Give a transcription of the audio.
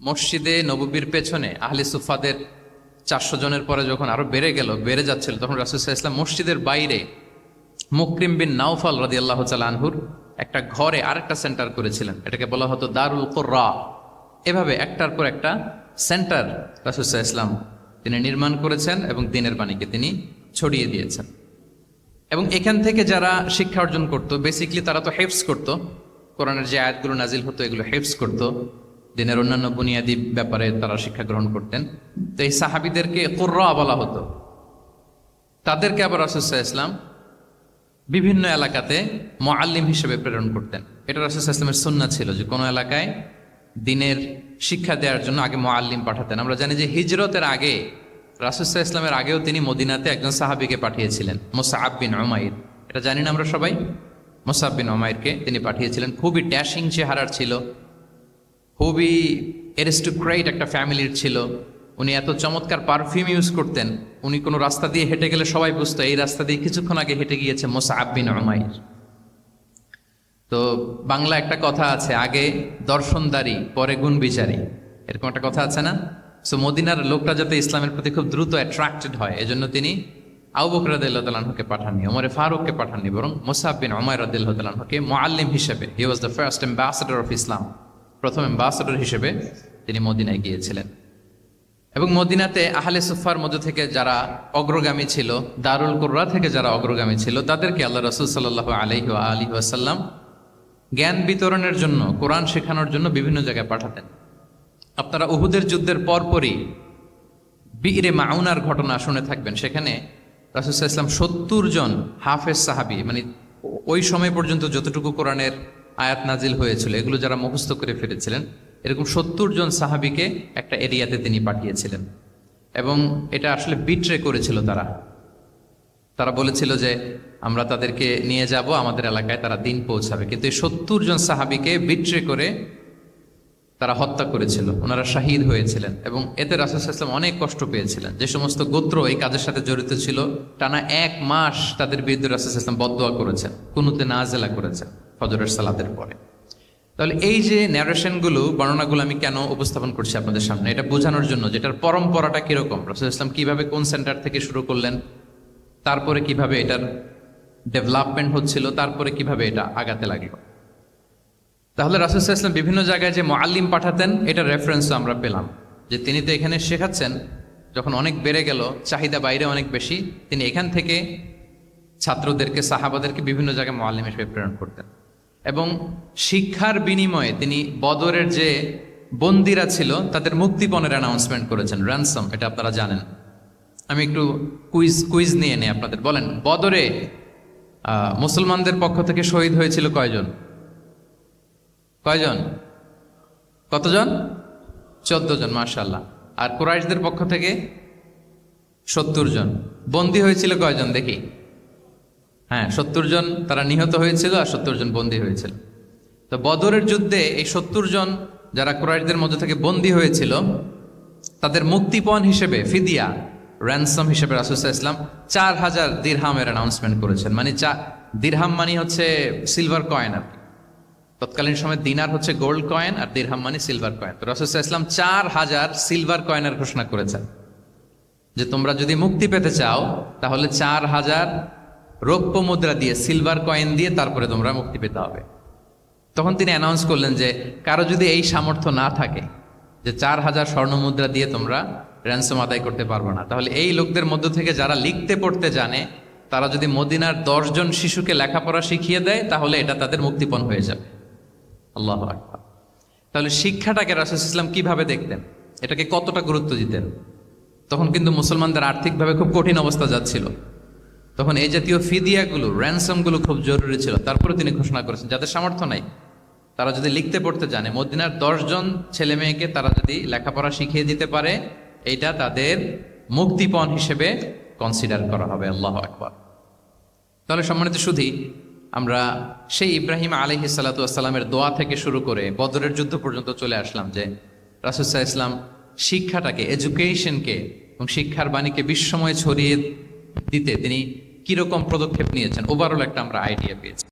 মসজিদে নববীর পেছনে আহলে সুফাদের 400 জনের পরে যখন আরো বেড়ে যাচ্ছিল, তখন রাসূল সাল্লাল্লাহু আলাইহি ওয়াসাল্লাম মসজিদের বাইরে মুকরিম বিন নাওফাল রাদিয়াল্লাহু তাআলা আনহুর একটা ঘরে আরেকটা সেন্টার করেছিলেন। এটাকে বলা হতো দারুল কুররা। এভাবে একটার পর একটা সেন্টার রাসূল সাল্লাল্লাহু আলাইহি ওয়াসাল্লাম তিনি নির্মাণ করেছেন এবং দ্বীনের বাণীকে তিনি ছড়িয়ে দিয়েছেন। এবং এখান থেকে যারা শিক্ষা অর্জন করত, বেসিকলি তারা তো হেফজ করত, কোরআনের যে আয়াতগুলো নাজিল হতো এগুলো হেফজ করত, দিনের অন্যান্য বুনিয়াদী ব্যাপারে তারা শিক্ষা গ্রহণ করতেন। তো এই সাহাবীদেরকে কুররা বলা হতো। তাদেরকে আবার রাসূল সাল্লাল্লাহু আলাইহি ওয়াসাল্লাম বিভিন্ন এলাকাতে মুআল্লিম হিসেবে প্রেরণ করতেন। এটা রাসূল সাল্লাল্লাহু আলাইহি ওয়াসাল্লামের সুন্নাহ ছিল যে কোনো এলাকায় দিনের শিক্ষা দেওয়ার জন্য আগে মুআল্লিম পাঠাতেন। আমরা জানি যে হিজরতের আগে রাসূল সাল্লাল্লাহু আলাইহি ওয়াসাল্লামের আগেও তিনি মদিনাতে একজন সাহাবীকে পাঠিয়েছিলেন, মুসআব বিন উমাইর। এটা জানি না আমরা সবাই? মুসআব বিন উমাইরকে তিনি পাঠিয়েছিলেন। খুবই ড্যাশিং চেহারার ছিল, খুবই অ্যারিস্টোক্রেট একটা ফ্যামিলির ছিল। উনি এত চমৎকার পারফিউম ইউজ করতেন, উনি কোনো রাস্তা দিয়ে হেঁটে গেলে সবাই বুঝতো এই রাস্তা দিয়ে কিছুক্ষণ আগে হেঁটে গিয়েছে মুসআব বিন উমাইর। তো বাংলা একটা কথা আছে, আগে দর্শনদারি পরে গুণ বিচারী, এরকম একটা কথা আছে না? সো মদিনার লোকটা যাতে ইসলামের প্রতি খুব দ্রুত অ্যাট্রাক্টেড হয়, এজন্য তিনি আবু বকর রাদিয়াল্লাহু তাআলা আনহুকে পাঠাননি, ওমর ফারুককে পাঠাননি, বরং মুসআব বিন উমাইর রাদিয়াল্লাহু তাআলা আনহুকে মুআল্লিম হিসেবে, he was the first ambassador of Islam, প্রথম অ্যাম্বাসেডর হিসেবে তিনি মদিনায় গিয়েছিলেন। এবং মদিনাতে আহলে সুফার মধ্য থেকে যারা অগ্রগামী ছিল, দারুল কুররা থেকে যারা অগ্রগামী ছিল, তাদেরকে আল্লাহ রাসূল সাল্লাল্লাহু আলাইহি ওয়া আলিহি ওয়াসাল্লাম জ্ঞান বিতরণের জন্য, কোরআন শেখানোর জন্য বিভিন্ন জায়গায় পাঠাতেন। আপনারা উহুদের যুদ্ধের পরপরই বিরে মাউনার ঘটনা শুনে থাকবেন। সেখানে রাসূল সাল্লাল্লাহু আলাইহি ওয়াসাল্লাম 70 জন হাফেজ সাহাবী, মানে ওই সময় পর্যন্ত যতটুকু কোরআনের আয়াত নাজিল হয়েছিল এগুলো যারা মুখস্থ করে ফেলেছিলেন, এরকম 70 জন সাহাবীকে একটা এরিয়াতে তিনি পাঠিয়েছিলেন। এবং এটা আসলে বিট্রে করেছিল তারা বলেছিল যে আমরা তাদেরকে নিয়ে যাব আমাদের এলাকায়, তারা দিন পৌঁছাবে। কিন্তু এই 70 জন সাহাবীকে বিট্রে করে তারা হত্যা করেছিল, ওনারা শাহীদ হয়েছিলেন। এবং এতে রাসূল সাল্লাল্লাহু আলাইহি ওয়াসাল্লাম অনেক কষ্ট পেয়েছিলেন। যে সমস্ত গোত্র এই কাজের সাথে জড়িত ছিল, টানা 1 মাস তাদের বিরুদ্ধে রাসূল সাল্লাল্লাহু আলাইহি ওয়াসাল্লাম বদদোয়া করেছেন, কুনুতে নাজিলা করেছেন ফজরের সালাতের পরে। তাহলে এই যে ন্যারেশনগুলো, বর্ণনাগুলো আমি কেন উপস্থাপন করছি আপনাদের সামনে, এটা বোঝানোর জন্য যেটার পরম্পরাটা কিরকম, রাসূল সাল্লাল্লাহু আলাইহি ওয়াসাল্লাম কিভাবে কোন সেন্টার থেকে শুরু করলেন, তারপরে কিভাবে এটার ডেভেলপমেন্ট হচ্ছিল, তারপরে কিভাবে এটা আগাতে লাগলো। তাহলে রাসূল সাল্লাল্লাহু আলাইহি ওয়াসাল্লাম বিভিন্ন জায়গায় যে মুআল্লিম পাঠাতেন, এটা রেফারেন্স আমরা পেলাম যে তিনি তো এখানে শেখাচ্ছেন, যখন অনেক বেড়ে গেল, চাহিদা বাইরে অনেক বেশি, তিনি এখান থেকে ছাত্রদেরকে, সাহাবাদেরকে বিভিন্ন জায়গায় মুআল্লিম হিসেবে প্রেরণ করতেন। এবং শিক্ষার বিনিময়ে তিনি বদরের যে বন্দীরা ছিল তাদের মুক্তিপণের অ্যানাউন্সমেন্ট করেছেন, র্যানসম, এটা আপনারা জানেন। আমি একটু কুইজ নিয়ে নেই আপনাদের। বলেন, বদরে মুসলমানদের পক্ষ থেকে শহীদ হয়েছিল কয়জন? কতজন? 14 জন, মাশাআল্লাহ। আর কুরাইশদের পক্ষ থেকে 70 জন। বন্দী হয়েছিল কয়জন দেখি? হ্যাঁ, 70 জন তারা নিহত হয়েছিল আর 70 জন বন্দী হয়েছিল। তো বদরের যুদ্ধে এই 70 জন যারা কুরাইশদের মধ্য থেকে বন্দী হয়েছিল, তাদের মুক্তিপণ হিসেবে ফিদিয়া, র্যানসম হিসেবে রাসূল সাল্লাল্লাহু আলাইহি ওয়াসাল্লাম 4000 দিরহামের অ্যানাউন্সমেন্ট করেছেন। মানে দিরহাম মানে হচ্ছে সিলভার কয়েন। আর তৎকালীন সময় দিনার হচ্ছে গোল্ড কয়েন আর দিরহাম মানে সিলভার কয়েন। তো রাসূল সাল্লাল্লাহু আলাইহি ওয়াসাল্লাম 4000 সিলভার কয়েনের ঘোষণা করেছেন যে তোমরা যদি মুক্তি পেতে চাও তাহলে 4000 রৌপ্য মুদ্রা দিয়ে, সিলভার কয়েন দিয়ে তারপরে তোমরা মুক্তি পেতে হবে। তখন তিনি অ্যানাউন্স করলেন যে কারো যদি এই সামর্থ্য না থাকে যে 4000 স্বর্ণ মুদ্রা দিয়ে তোমরা র্যানসম আদায় করতে পারবে না, তাহলে এই লোকদের মধ্য থেকে যারা লিখতে পড়তে জানে, তারা যদি মদিনার 10 জন শিশুকে লেখাপড়া শিখিয়ে দেয়, তাহলে এটা তাদের মুক্তিপণ হয়ে যাবে। আল্লাহু আকবার। তাহলে শিক্ষাটাকে রাসূল সাল্লাল্লাহু আলাইহি ওয়াসাল্লাম কিভাবে দেখতেন, এটাকে কতটা গুরুত্ব দিতেন। তখন কিন্তু মুসলমানদের আর্থিকভাবে খুব কঠিন অবস্থা যাচ্ছিল, তখন এই জাতীয় ফিদিয়াগুলো, র্যানসমগুলো খুব জরুরি ছিল। তারপরে তিনি ঘোষণা করেছেন যাদের সামর্থ্য নাই, তারা যদি লিখতে পড়তে জানে, মদিনার 10 জন ছেলে মেয়েকে তারা যদি লেখাপড়া শিখিয়ে দিতে পারে, এইটা তাদের মুক্তিপণ হিসেবে কনসিডার করা হবে। আল্লাহু আকবার। তাহলে সম্মানিত সুধী, আমরা সেই ইব্রাহিম আলাইহিস সালাতু ওয়াস সালামের দোয়া থেকে শুরু করে বদরের যুদ্ধ পর্যন্ত চলে আসলাম যে রাসূল সাল্লাল্লাহু আলাইহি ওয়াসাল্লাম শিক্ষাটাকে, এডুকেশনকে এবং শিক্ষার বাণীকে বিশ্বময় ছড়িয়ে দিতে তিনি কিরকম পদক্ষেপ নিয়েছেন, ওভারঅল একটা আমরা আইডিয়া পেয়েছি।